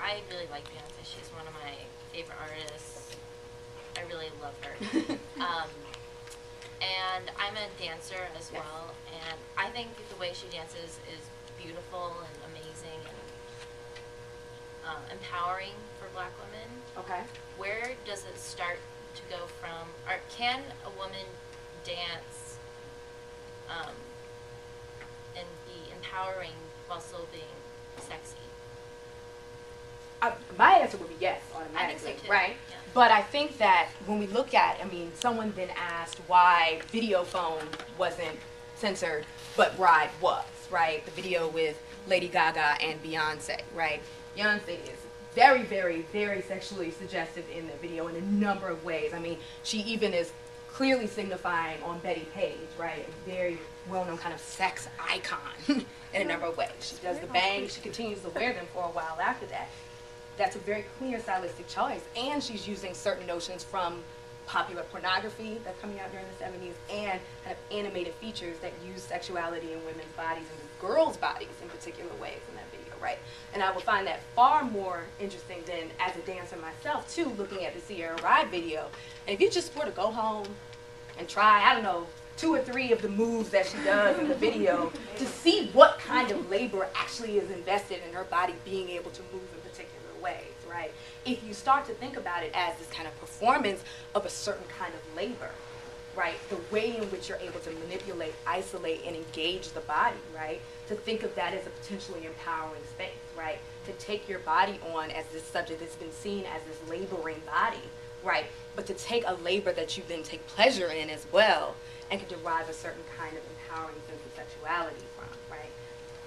I really like Beyonce. She's one of my favorite artists. I really love her. And I'm a dancer as well, and I think the way she dances is beautiful and amazing and empowering for Black women. Okay. Where does it start to go from, or can a woman dance and be empowering while still being sexy? My answer would be yes, automatically, I think so too. right? Yeah. But I think that when we look at, I mean, someone then asked why video phone wasn't censored, but Bride was, right? The video with Lady Gaga and Beyonce, right? Beyonce is very, very, very sexually suggestive in the video in a number of ways. I mean, she even is clearly signifying on Betty Page, right? A very well-known kind of sex icon in a number of ways. She does the bangs, she continues to wear them for a while after that. That's a very clear stylistic choice, and she's using certain notions from popular pornography that's coming out during the 70s and kind of animated features that use sexuality in women's bodies and girls' bodies in particular ways in that video, right? And I would find that far more interesting than, as a dancer myself, too, looking at the Sierra Ride video. And if you just were to go home and try, I don't know, 2 or 3 of the moves that she does in the video to see what kind of labor actually is invested in her body being able to move in particular ways, right? If you start to think about it as this kind of performance of a certain kind of labor, right? The way in which you're able to manipulate, isolate, and engage the body, right? To think of that as a potentially empowering space, right? To take your body on as this subject that's been seen as this laboring body, right? But to take a labor that you then take pleasure in as well and can derive a certain kind of empowering sense of sexuality from, right?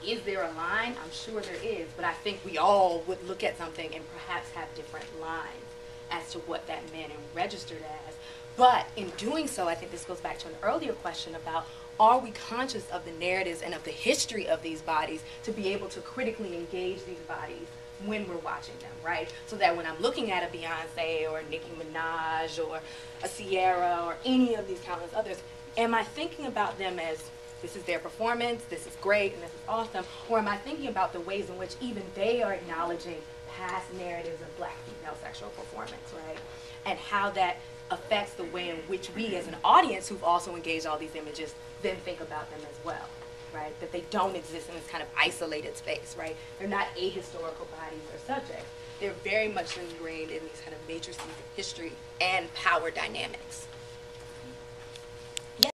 Is there a line? I'm sure there is, but I think we all would look at something and perhaps have different lines as to what that meant and registered as. But in doing so, I think this goes back to an earlier question about, are we conscious of the narratives and of the history of these bodies to be able to critically engage these bodies when we're watching them, right? So that when I'm looking at a Beyonce or a Nicki Minaj or a Sierra or any of these countless others, am I thinking about them as, this is their performance, this is great, and this is awesome, or am I thinking about the ways in which even they are acknowledging past narratives of Black female sexual performance, right? And how that affects the way in which we as an audience who've also engaged all these images then think about them as well, right? That they don't exist in this kind of isolated space, right? They're not ahistorical bodies or subjects. They're very much ingrained in these kind of matrices of history and power dynamics.